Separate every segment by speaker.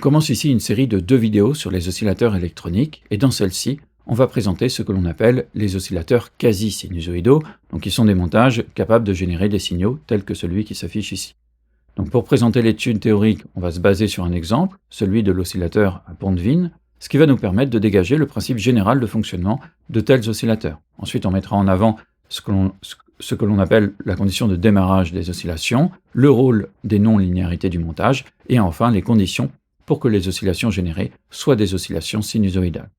Speaker 1: commence ici une série de 2 vidéos sur les oscillateurs électroniques, et dans celle-ci, on va présenter ce que l'on appelle les oscillateurs quasi-sinusoïdaux, donc qui sont des montages capables de générer des signaux tels que celui qui s'affiche ici. Donc pour présenter l'étude théorique, on va se baser sur un exemple, celui de l'oscillateur à Pontevin, ce qui va nous permettre de dégager le principe général de fonctionnement de tels oscillateurs. Ensuite, on mettra en avant ce que l'on appelle la condition de démarrage des oscillations, le rôle des non-linéarités du montage, et enfin les conditions pour que les oscillations générées soient des oscillations sinusoïdales.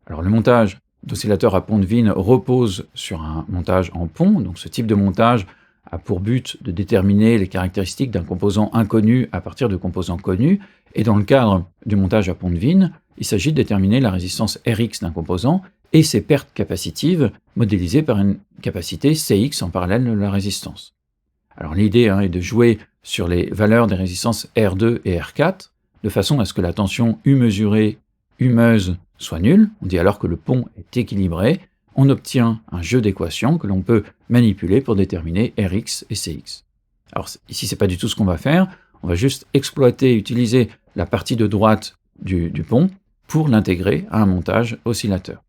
Speaker 1: Alors le montage d'oscillateurs à Pontevin repose sur un montage en pont, donc ce type de montage a pour but de déterminer les caractéristiques d'un composant inconnu à partir de composants connus, et dans le cadre du montage à Pontevin, il s'agit de déterminer la résistance Rx d'un composant et ses pertes capacitives modélisées par une capacité Cx en parallèle de la résistance. Alors l'idée est de jouer sur les valeurs des résistances R2 et R4, de façon à ce que la tension U mesurée, U meuse soit nulle, on dit alors que le pont est équilibré, on obtient un jeu d'équations que l'on peut manipuler pour déterminer Rx et Cx. Alors ici c'est pas du tout ce qu'on va faire, on va juste exploiter, utiliser la partie de droite du pont pour l'intégrer à un montage oscillateur.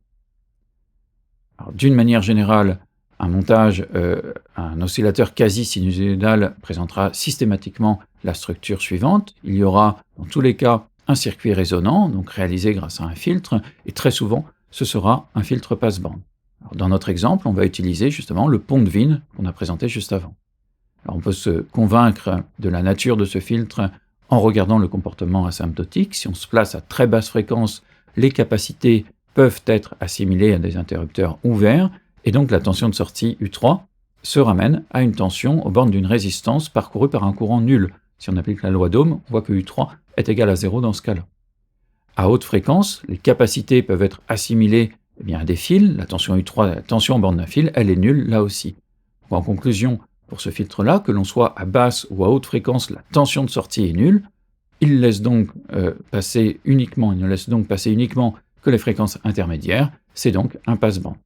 Speaker 1: D'une manière générale, un oscillateur quasi-sinusoïdal présentera systématiquement la structure suivante. Il y aura, dans tous les cas, un circuit résonant, donc réalisé grâce à un filtre, et très souvent, ce sera un filtre passe-bande. Dans notre exemple, on va utiliser justement le Pontevin qu'on a présenté juste avant. Alors, on peut se convaincre de la nature de ce filtre en regardant le comportement asymptotique. Si on se place à très basse fréquence, les capacités peuvent être assimilées à des interrupteurs ouverts, et donc la tension de sortie U3 se ramène à une tension aux bornes d'une résistance parcourue par un courant nul. Si on applique la loi d'Ohm, on voit que U3 est égal à 0 dans ce cas-là. À haute fréquence, les capacités peuvent être assimilées à des fils. La tension U3, la tension en borne d'un fil, elle est nulle là aussi. En conclusion, pour ce filtre-là, que l'on soit à basse ou à haute fréquence, la tension de sortie est nulle. Il ne laisse donc passer uniquement que les fréquences intermédiaires. C'est donc un passe-bande.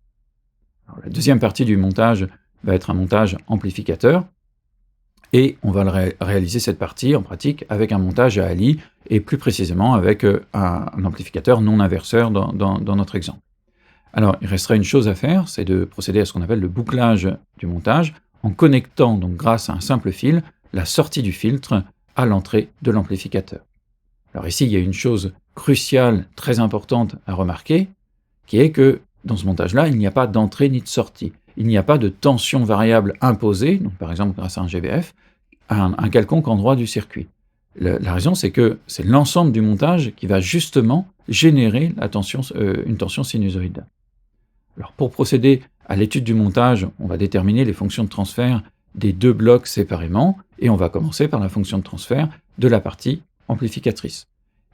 Speaker 1: La deuxième partie du montage va être un montage amplificateur, et on va réaliser cette partie en pratique avec un montage à Ali, et plus précisément avec un amplificateur non inverseur dans notre exemple. Alors il resterait une chose à faire, c'est de procéder à ce qu'on appelle le bouclage du montage, en connectant donc grâce à un simple fil la sortie du filtre à l'entrée de l'amplificateur. Alors ici il y a une chose cruciale, très importante à remarquer, qui est que dans ce montage-là, il n'y a pas d'entrée ni de sortie. Il n'y a pas de tension variable imposée, donc par exemple grâce à un GVF, à un quelconque endroit du circuit. La raison, c'est que c'est l'ensemble du montage qui va justement générer une tension sinusoïdale. Alors pour procéder à l'étude du montage, on va déterminer les fonctions de transfert des 2 blocs séparément, et on va commencer par la fonction de transfert de la partie amplificatrice.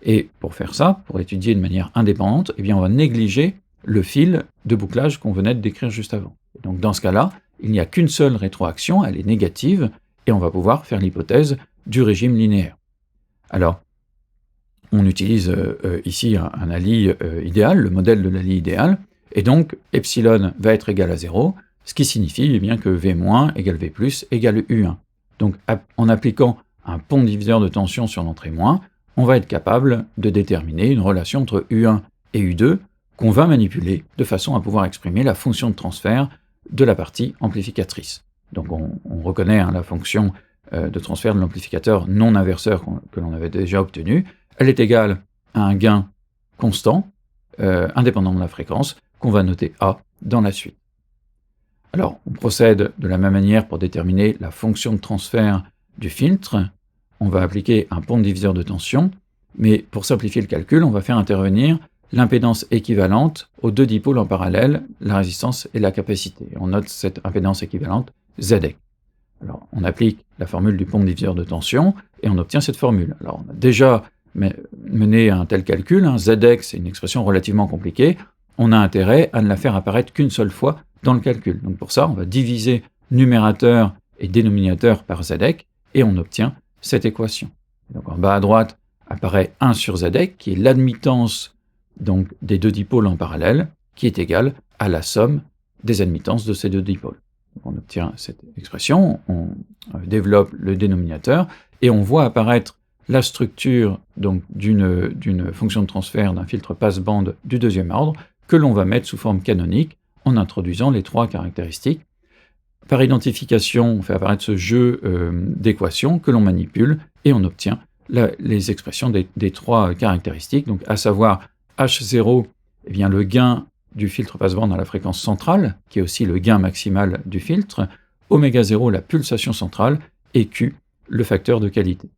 Speaker 1: Et pour faire ça, pour l'étudier de manière indépendante, on va négliger le fil de bouclage qu'on venait de décrire juste avant. Et donc dans ce cas-là, il n'y a qu'une seule rétroaction, elle est négative, et on va pouvoir faire l'hypothèse du régime linéaire. Alors, on utilise ici un Ali idéal, le modèle de l'Ali idéal, et donc epsilon va être égal à 0, ce qui signifie que V- égale V+, égale U1. Donc en appliquant un pont diviseur de tension sur l'entrée moins, on va être capable de déterminer une relation entre U1 et U2 qu'on va manipuler de façon à pouvoir exprimer la fonction de transfert de la partie amplificatrice. Donc on reconnaît la fonction de transfert de l'amplificateur non inverseur que l'on avait déjà obtenu. Elle est égale à un gain constant, indépendant de la fréquence, qu'on va noter A dans la suite. Alors, on procède de la même manière pour déterminer la fonction de transfert du filtre. On va appliquer un pont diviseur de tension, mais pour simplifier le calcul, on va faire intervenir l'impédance équivalente aux 2 dipôles en parallèle, la résistance et la capacité. On note cette impédance équivalente ZX. Alors, on applique la formule du pont diviseur de tension, et on obtient cette formule. Alors, on a déjà mené un tel calcul, ZX c'est une expression relativement compliquée, on a intérêt à ne la faire apparaître qu'une seule fois dans le calcul. Donc pour ça, on va diviser numérateur et dénominateur par ZX, et on obtient cette équation. Donc en bas à droite apparaît 1 sur ZX, qui est l'admittance donc des 2 dipôles en parallèle, qui est égale à la somme des admittances de ces 2 dipôles. Donc on obtient cette expression, on développe le dénominateur, et on voit apparaître la structure donc d'une fonction de transfert d'un filtre passe-bande du deuxième ordre que l'on va mettre sous forme canonique en introduisant les trois caractéristiques. Par identification, on fait apparaître ce jeu d'équations que l'on manipule et on obtient les expressions des trois caractéristiques, donc à savoir H0, eh bien, le gain du filtre passe-bande à la fréquence centrale, qui est aussi le gain maximal du filtre, oméga 0, la pulsation centrale, et Q, le facteur de qualité.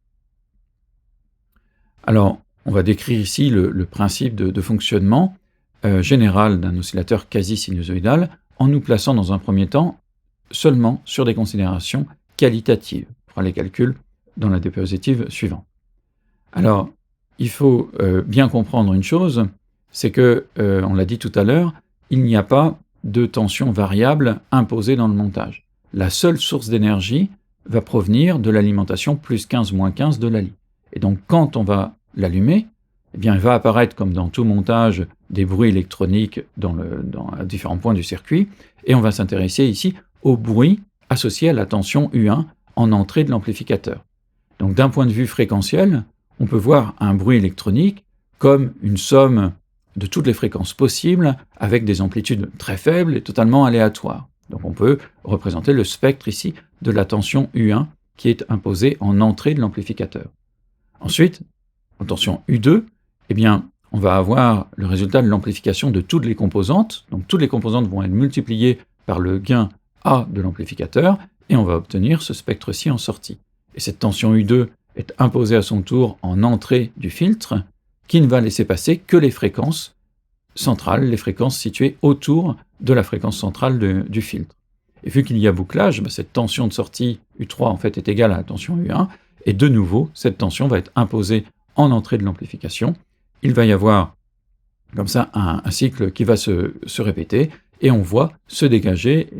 Speaker 1: Alors, on va décrire ici le principe de fonctionnement général d'un oscillateur quasi-sinusoïdal en nous plaçant dans un premier temps seulement sur des considérations qualitatives. On fera les calculs dans la diapositive suivante. Alors, il faut bien comprendre une chose, c'est que, on l'a dit tout à l'heure, il n'y a pas de tension variable imposée dans le montage. La seule source d'énergie va provenir de l'alimentation plus 15, moins 15 de la lie. Et donc, quand on va l'allumer, eh bien, il va apparaître, comme dans tout montage, des bruits électroniques à différents points du circuit, et on va s'intéresser ici au bruit associé à la tension U1 en entrée de l'amplificateur. Donc, d'un point de vue fréquentiel, on peut voir un bruit électronique comme une somme de toutes les fréquences possibles avec des amplitudes très faibles et totalement aléatoires. Donc on peut représenter le spectre ici de la tension U1 qui est imposée en entrée de l'amplificateur. Ensuite, en tension U2, eh bien, on va avoir le résultat de l'amplification de toutes les composantes. Donc toutes les composantes vont être multipliées par le gain A de l'amplificateur et on va obtenir ce spectre-ci en sortie. Et cette tension U2 est imposée à son tour en entrée du filtre qui ne va laisser passer que les fréquences centrales, les fréquences situées autour de la fréquence centrale du filtre. Et vu qu'il y a bouclage, cette tension de sortie U3 en fait est égale à la tension U1, et de nouveau, cette tension va être imposée en entrée de l'amplification. Il va y avoir comme ça un cycle qui va se répéter, et on voit se dégager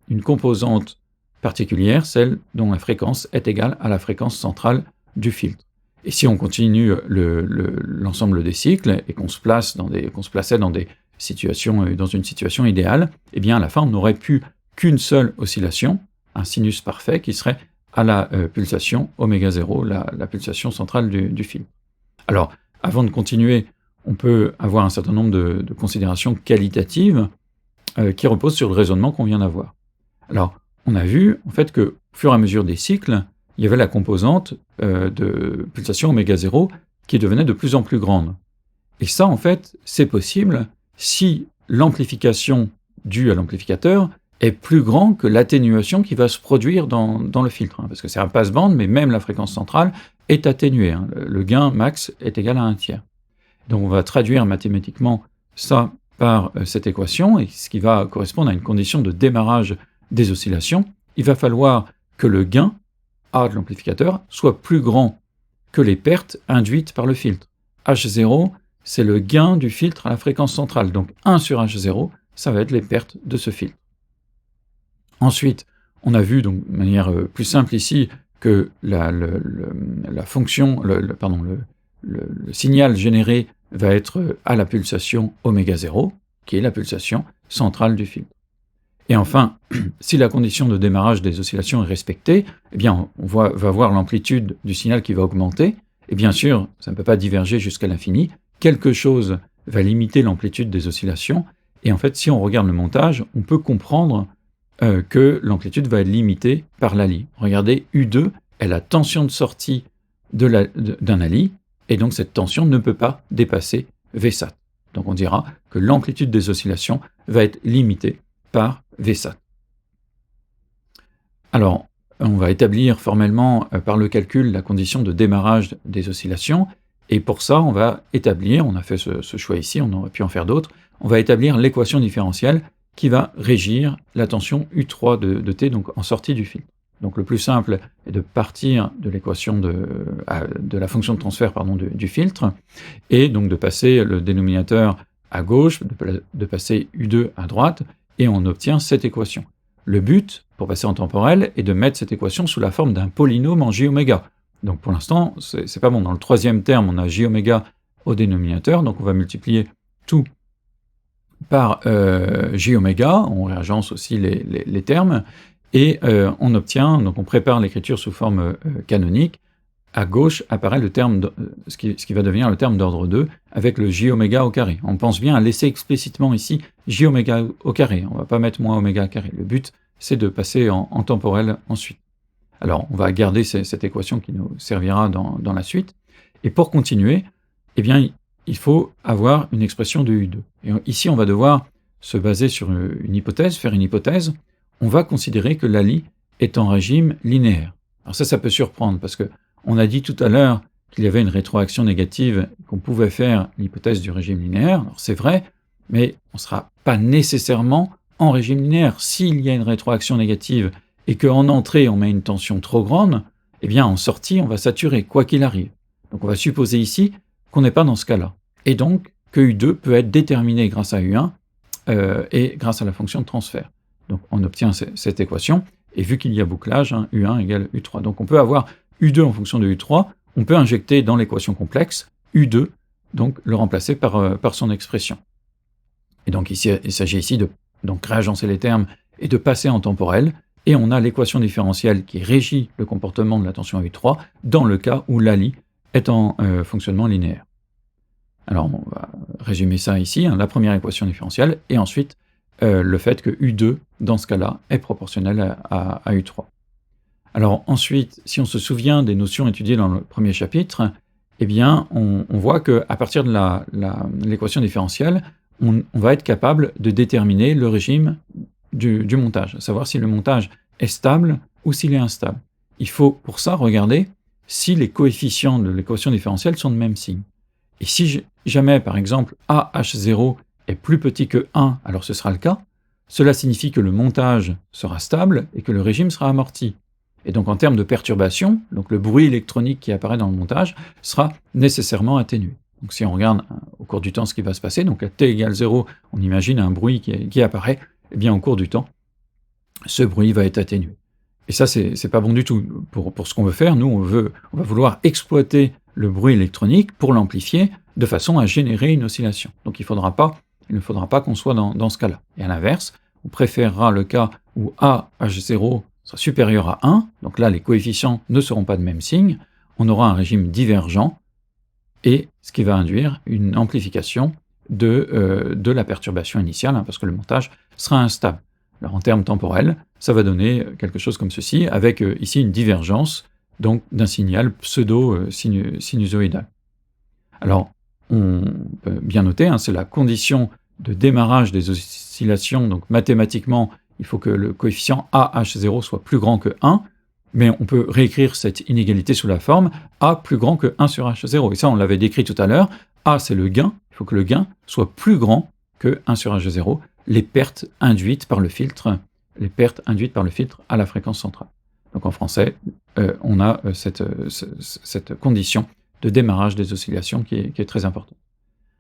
Speaker 1: une composante particulière, celle dont la fréquence est égale à la fréquence centrale du filtre. Et si on continue l'ensemble des cycles et qu'on se plaçait dans une situation idéale, eh bien à la fin on n'aurait plus qu'une seule oscillation, un sinus parfait qui serait à la pulsation oméga 0, la pulsation centrale du filtre. Alors, avant de continuer, on peut avoir un certain nombre de considérations qualitatives qui reposent sur le raisonnement qu'on vient d'avoir. Alors, on a vu en fait que au fur et à mesure des cycles, il y avait la composante de pulsation oméga 0 qui devenait de plus en plus grande. Et ça, en fait, c'est possible si l'amplification due à l'amplificateur est plus grand que l'atténuation qui va se produire dans le filtre. Parce que c'est un passe-bande, mais même la fréquence centrale est atténuée. Le gain max est égal à 1/3. Donc on va traduire mathématiquement ça par cette équation, et ce qui va correspondre à une condition de démarrage des oscillations. Il va falloir que le gain A de l'amplificateur soit plus grand que les pertes induites par le filtre. H0, c'est le gain du filtre à la fréquence centrale. Donc 1 sur H0, ça va être les pertes de ce filtre. Ensuite, on a vu donc, de manière plus simple ici que la fonction, le signal généré va être à la pulsation oméga 0, qui est la pulsation centrale du filtre. Et enfin, si la condition de démarrage des oscillations est respectée, eh bien on va voir l'amplitude du signal qui va augmenter, et bien sûr, ça ne peut pas diverger jusqu'à l'infini, quelque chose va limiter l'amplitude des oscillations, et en fait, si on regarde le montage, on peut comprendre que l'amplitude va être limitée par l'ALI. Regardez, U2 est la tension de sortie d'un ALI, et donc cette tension ne peut pas dépasser Vsat. Donc on dira que l'amplitude des oscillations va être limitée par Vsat. Alors, on va établir formellement par le calcul la condition de démarrage des oscillations, et pour ça, on va établir, on a fait ce choix ici, on aurait pu en faire d'autres, on va établir l'équation différentielle qui va régir la tension U3 de T, donc en sortie du filtre. Donc le plus simple est de partir de l'équation de la fonction de transfert du filtre, et donc de passer le dénominateur à gauche, de passer U2 à droite, et on obtient cette équation. Le but, pour passer en temporel, est de mettre cette équation sous la forme d'un polynôme en j-oméga. Donc pour l'instant, c'est pas bon. Dans le troisième terme, on a j-oméga au dénominateur, donc on va multiplier tout par j-oméga, on réagence aussi les termes, et on obtient, donc on prépare l'écriture sous forme canonique, à gauche apparaît le terme ce qui va devenir le terme d'ordre 2 avec le j oméga au carré. On pense bien à laisser explicitement ici j oméga au carré. On ne va pas mettre moins oméga carré. Le but, c'est de passer en temporel ensuite. Alors, on va garder cette équation qui nous servira dans la suite. Et pour continuer, eh bien, il faut avoir une expression de U2. Et ici, on va devoir se baser sur une hypothèse, faire une hypothèse. On va considérer que l'ALI est en régime linéaire. Alors ça peut surprendre parce qu'on a dit tout à l'heure qu'il y avait une rétroaction négative, qu'on pouvait faire l'hypothèse du régime linéaire. Alors c'est vrai, mais on ne sera pas nécessairement en régime linéaire. S'il y a une rétroaction négative et qu'en entrée on met une tension trop grande, eh bien en sortie on va saturer, quoi qu'il arrive. Donc on va supposer ici qu'on n'est pas dans ce cas-là. Et donc que U2 peut être déterminé grâce à U1 et grâce à la fonction de transfert. Donc on obtient cette équation, et vu qu'il y a bouclage, U1 égale U3. Donc on peut avoir U2 en fonction de U3, on peut injecter dans l'équation complexe U2, donc le remplacer par son expression. Et donc ici, il s'agit ici de réagencer les termes et de passer en temporel, et on a l'équation différentielle qui régit le comportement de la tension U3 dans le cas où l'ALI est en fonctionnement linéaire. Alors on va résumer ça ici, la première équation différentielle, et ensuite le fait que U2, dans ce cas-là, est proportionnel à U3. Alors ensuite, si on se souvient des notions étudiées dans le premier chapitre, eh bien, on voit qu'à partir de l'équation différentielle, on va être capable de déterminer le régime du montage, à savoir si le montage est stable ou s'il est instable. Il faut pour ça regarder si les coefficients de l'équation différentielle sont de même signe. Et si jamais, par exemple, AH0 est plus petit que 1, alors ce sera le cas, cela signifie que le montage sera stable et que le régime sera amorti. Et donc en termes de perturbation, donc le bruit électronique qui apparaît dans le montage sera nécessairement atténué. Donc si on regarde au cours du temps ce qui va se passer, donc à t égale 0, on imagine un bruit qui apparaît, et bien au cours du temps, ce bruit va être atténué. Et ça, c'est pas bon du tout. Pour ce qu'on veut faire, nous, on va vouloir exploiter le bruit électronique pour l'amplifier de façon à générer une oscillation. Donc il ne faudra pas qu'on soit dans ce cas-là. Et à l'inverse, on préférera le cas où AH0 sera supérieur à 1, donc là les coefficients ne seront pas de même signe, on aura un régime divergent, et ce qui va induire une amplification de la perturbation initiale, parce que le montage sera instable. Alors en termes temporels, ça va donner quelque chose comme ceci, avec ici une divergence donc d'un signal pseudo-sinusoïdal. Alors, on peut bien noter, c'est la condition de démarrage des oscillations, donc mathématiquement, il faut que le coefficient AH0 soit plus grand que 1, mais on peut réécrire cette inégalité sous la forme A plus grand que 1 sur H0. Et ça, on l'avait décrit tout à l'heure, A c'est le gain, il faut que le gain soit plus grand que 1 sur H0, les pertes induites par le filtre à la fréquence centrale. Donc en français, on a cette condition de démarrage des oscillations qui est très importante.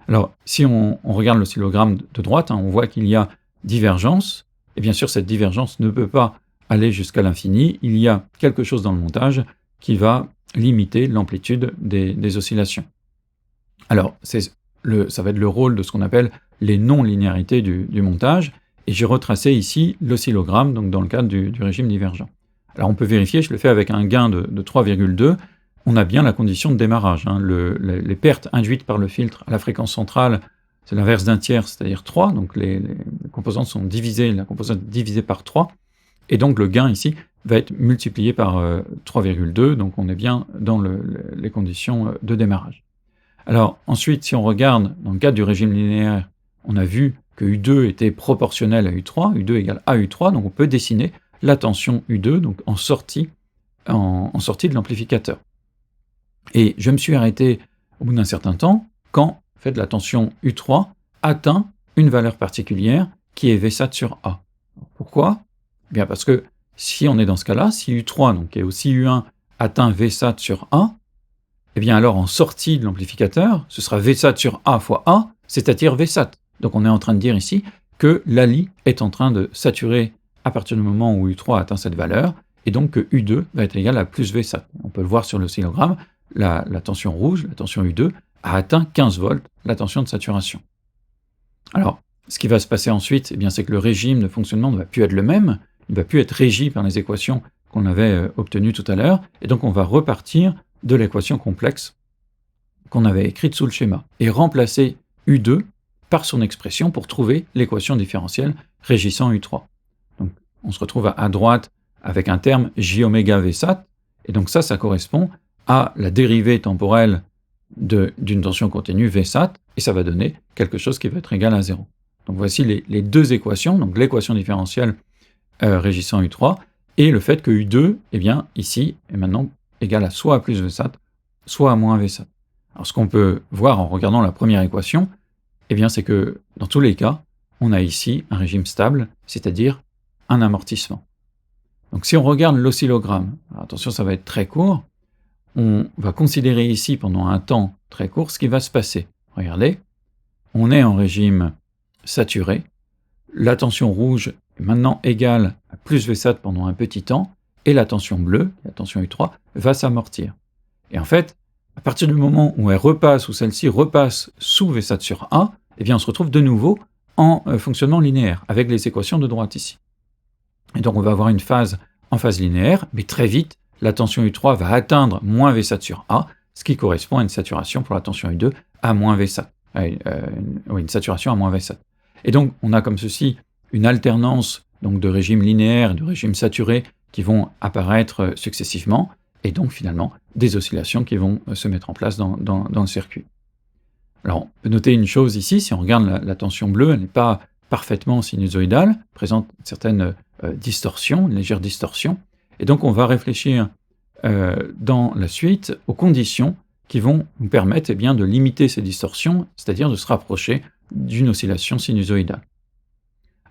Speaker 1: Alors, si on regarde l'oscillogramme de droite, on voit qu'il y a divergence, et bien sûr cette divergence ne peut pas aller jusqu'à l'infini, il y a quelque chose dans le montage qui va limiter l'amplitude des oscillations. Alors, ça va être le rôle de ce qu'on appelle les non-linéarités du montage, et j'ai retracé ici l'oscillogramme, donc dans le cadre du régime divergent. Alors on peut vérifier, je le fais avec un gain de 3,2, on a bien la condition de démarrage. Les pertes induites par le filtre à la fréquence centrale, c'est l'inverse d'un tiers, c'est-à-dire 3, donc les composantes sont divisées, la composante est divisée par 3, et donc le gain ici va être multiplié par 3,2, donc on est bien dans les conditions de démarrage. Alors ensuite, si on regarde dans le cadre du régime linéaire, on a vu que U2 était proportionnel à U3, U2 égale à U3, donc on peut dessiner la tension U2 donc en sortie de l'amplificateur. Et je me suis arrêté au bout d'un certain temps quand en fait, la tension U3 atteint une valeur particulière qui est Vsat sur A. Pourquoi ? Eh bien parce que si on est dans ce cas-là, si U3, donc qui est aussi U1, atteint Vsat sur A, eh bien alors en sortie de l'amplificateur, ce sera Vsat sur A fois A, c'est-à-dire Vsat. Donc on est en train de dire ici que l'ALI est en train de saturer à partir du moment où U3 atteint cette valeur, et donc que U2 va être égal à plus Vsat. On peut le voir sur l'oscillogramme, la tension rouge, la tension U2, a atteint 15 volts, la tension de saturation. Alors, ce qui va se passer ensuite, eh bien, c'est que le régime de fonctionnement ne va plus être le même, il ne va plus être régi par les équations qu'on avait obtenues tout à l'heure, et donc on va repartir de l'équation complexe qu'on avait écrite sous le schéma, et remplacer U2 par son expression pour trouver l'équation différentielle régissant U3. Donc on se retrouve à droite avec un terme j oméga Vsat, et donc ça correspond à la dérivée temporelle d'une tension continue Vsat, et ça va donner quelque chose qui va être égal à 0. Donc voici les deux équations, donc l'équation différentielle régissant U3, et le fait que U2, eh bien, ici, est maintenant égal à soit à plus Vsat, soit à moins Vsat. Alors ce qu'on peut voir en regardant la première équation, eh bien, c'est que dans tous les cas, on a ici un régime stable, c'est-à-dire un amortissement. Donc si on regarde l'oscillogramme, attention, ça va être très court, on va considérer ici pendant un temps très court ce qui va se passer. Regardez, on est en régime saturé, la tension rouge est maintenant égale à plus Vsat pendant un petit temps, et la tension bleue, la tension U3, va s'amortir. Et en fait, à partir du moment où elle repasse, où celle-ci repasse sous Vsat sur A, eh bien on se retrouve de nouveau en fonctionnement linéaire, avec les équations de droite ici. Et donc on va avoir une phase en phase linéaire, mais très vite, la tension U3 va atteindre moins Vsat sur A, ce qui correspond à une saturation pour la tension U2 à moins Vsat. Une saturation à moins Vsat. Et donc on a comme ceci une alternance donc, de régimes linéaires et de régimes saturés qui vont apparaître successivement, et donc finalement des oscillations qui vont se mettre en place dans le circuit. Alors on peut noter une chose ici, si on regarde la tension bleue, elle n'est pas parfaitement sinusoïdale, présente certaines distorsions, une légère distorsion, et donc on va réfléchir dans la suite aux conditions qui vont nous permettre eh bien, de limiter ces distorsions, c'est-à-dire de se rapprocher d'une oscillation sinusoïdale.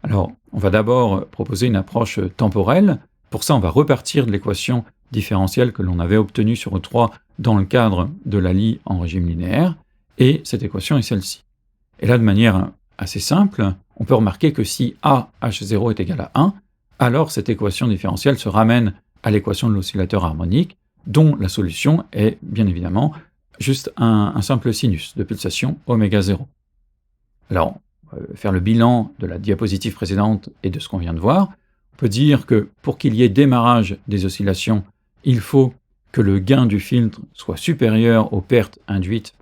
Speaker 1: Alors, on va d'abord proposer une approche temporelle. Pour ça, on va repartir de l'équation différentielle que l'on avait obtenue sur E3 dans le cadre de la Lie en régime linéaire, et cette équation est celle-ci. Et là, de manière assez simple, on peut remarquer que si A H0 est égal à 1, alors cette équation différentielle se ramène à l'équation de l'oscillateur harmonique, dont la solution est, bien évidemment, juste un simple sinus de pulsation oméga 0. Alors, on va faire le bilan de la diapositive précédente et de ce qu'on vient de voir. On peut dire que pour qu'il y ait démarrage des oscillations, il faut que le gain du filtre soit supérieur aux pertes induites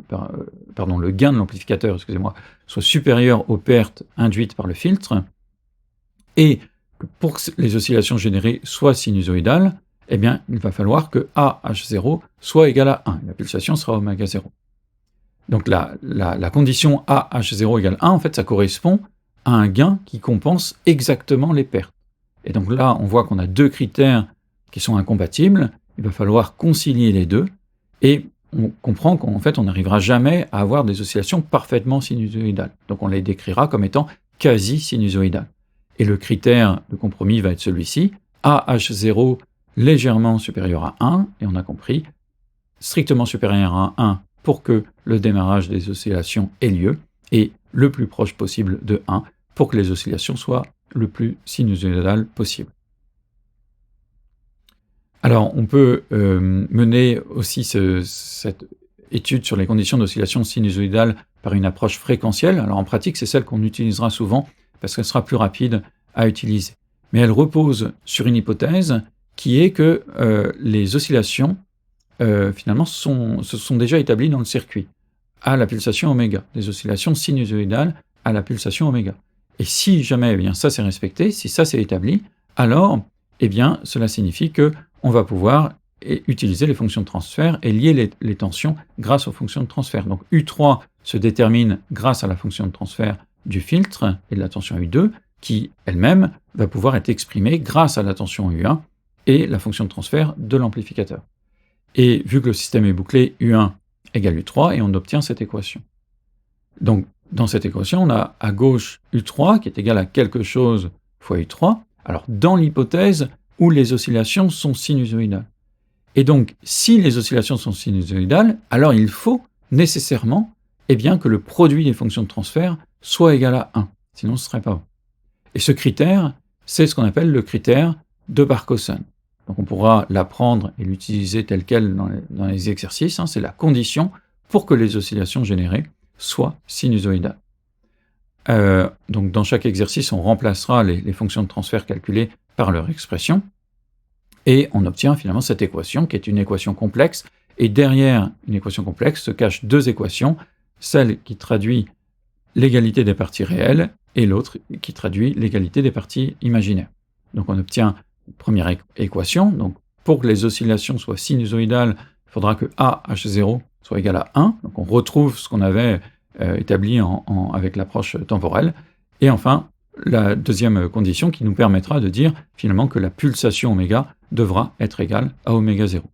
Speaker 1: le gain de l'amplificateur, excusez-moi, soit supérieur aux pertes induites par le filtre, et que pour que les oscillations générées soient sinusoïdales, eh bien, il va falloir que AH0 soit égal à 1. La pulsation sera oméga 0. Donc la condition AH0 égale 1, en fait, ça correspond à un gain qui compense exactement les pertes. Et donc là, on voit qu'on a deux critères qui sont incompatibles. Il va falloir concilier les deux, et on comprend qu'en fait, on n'arrivera jamais à avoir des oscillations parfaitement sinusoïdales. Donc on les décrira comme étant quasi-sinusoïdales. Et le critère de compromis va être celui-ci, AH0 légèrement supérieur à 1, et on a compris, strictement supérieur à 1 pour que le démarrage des oscillations ait lieu, et le plus proche possible de 1 pour que les oscillations soient le plus sinusoïdales possible. Alors, on peut mener aussi cette étude sur les conditions d'oscillation sinusoïdale par une approche fréquentielle. Alors, en pratique, c'est celle qu'on utilisera souvent parce qu'elle sera plus rapide à utiliser. Mais elle repose sur une hypothèse qui est que les oscillations, finalement, se sont déjà établies dans le circuit, à la pulsation oméga, des oscillations sinusoïdales à la pulsation oméga. Et si jamais eh bien, ça c'est respecté, si ça c'est établi, alors eh bien, cela signifie qu'on va pouvoir utiliser les fonctions de transfert et lier les tensions grâce aux fonctions de transfert. Donc U3 se détermine grâce à la fonction de transfert du filtre et de la tension U2, qui elle-même va pouvoir être exprimée grâce à la tension U1 et la fonction de transfert de l'amplificateur. Et vu que le système est bouclé, U1 égale U3, et on obtient cette équation. Donc, dans cette équation, on a à gauche U3 qui est égal à quelque chose fois U3, alors dans l'hypothèse où les oscillations sont sinusoïdales. Et donc, si les oscillations sont sinusoïdales, alors il faut nécessairement eh bien, que le produit des fonctions de transfert soit égal à 1, sinon ce ne serait pas bon. Et ce critère, c'est ce qu'on appelle le critère de Barkhausen. Donc on pourra l'apprendre et l'utiliser tel quel dans les exercices, c'est la condition pour que les oscillations générées soient sinusoïdales. Donc dans chaque exercice, on remplacera les fonctions de transfert calculées par leur expression, et on obtient finalement cette équation, qui est une équation complexe, et derrière une équation complexe se cachent deux équations, celle qui traduit l'égalité des parties réelles et l'autre qui traduit l'égalité des parties imaginaires. Donc on obtient une première équation, donc pour que les oscillations soient sinusoïdales, il faudra que AH0 soit égal à 1, donc on retrouve ce qu'on avait établi avec l'approche temporelle, et enfin la deuxième condition qui nous permettra de dire finalement que la pulsation oméga devra être égale à oméga 0.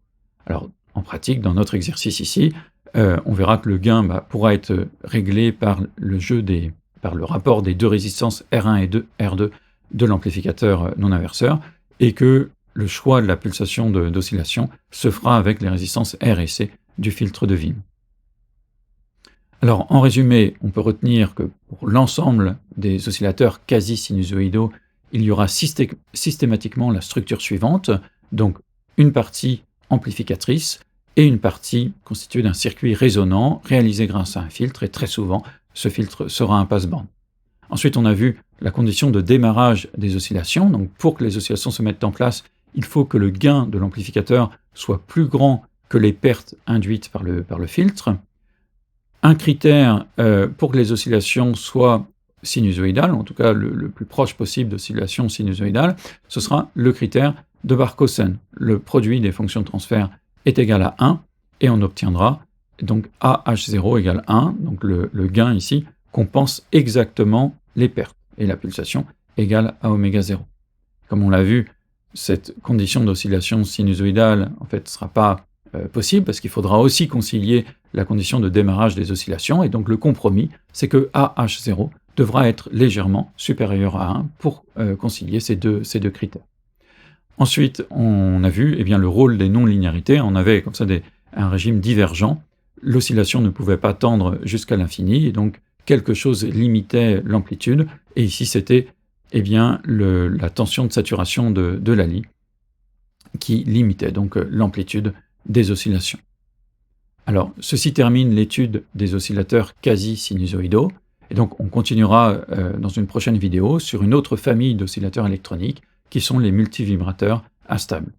Speaker 1: Alors en pratique, dans notre exercice ici, on verra que le gain pourra être réglé par le rapport des deux résistances R1 et R2 de l'amplificateur non inverseur, et que le choix de la pulsation d'oscillation se fera avec les résistances R et C du filtre de Wien. Alors, en résumé, on peut retenir que pour l'ensemble des oscillateurs quasi-sinusoïdaux, il y aura systématiquement la structure suivante, donc une partie amplificatrice et une partie constituée d'un circuit résonnant réalisé grâce à un filtre, et très souvent, ce filtre sera un passe-bande. Ensuite, on a vu la condition de démarrage des oscillations, donc pour que les oscillations se mettent en place, il faut que le gain de l'amplificateur soit plus grand que les pertes induites par le filtre. Un critère pour que les oscillations soient sinusoïdales, en tout cas le plus proche possible d'oscillation sinusoïdale, ce sera le critère de Barkhausen. Le produit des fonctions de transfert est égal à 1, et on obtiendra donc AH0 égale 1, donc le gain ici compense exactement les pertes, et la pulsation égale à oméga 0. Comme on l'a vu, cette condition d'oscillation sinusoïdale en fait ne sera pas possible, parce qu'il faudra aussi concilier la condition de démarrage des oscillations, et donc le compromis, c'est que AH0 devra être légèrement supérieur à 1 pour concilier ces deux critères. Ensuite, on a vu le rôle des non-linéarités. On avait comme ça un régime divergent. L'oscillation ne pouvait pas tendre jusqu'à l'infini, et donc quelque chose limitait l'amplitude, et ici c'était la tension de saturation de la Lie qui limitait donc l'amplitude des oscillations. Alors, ceci termine l'étude des oscillateurs quasi-sinusoïdaux, et donc on continuera dans une prochaine vidéo sur une autre famille d'oscillateurs électroniques qui sont les multivibrateurs instables.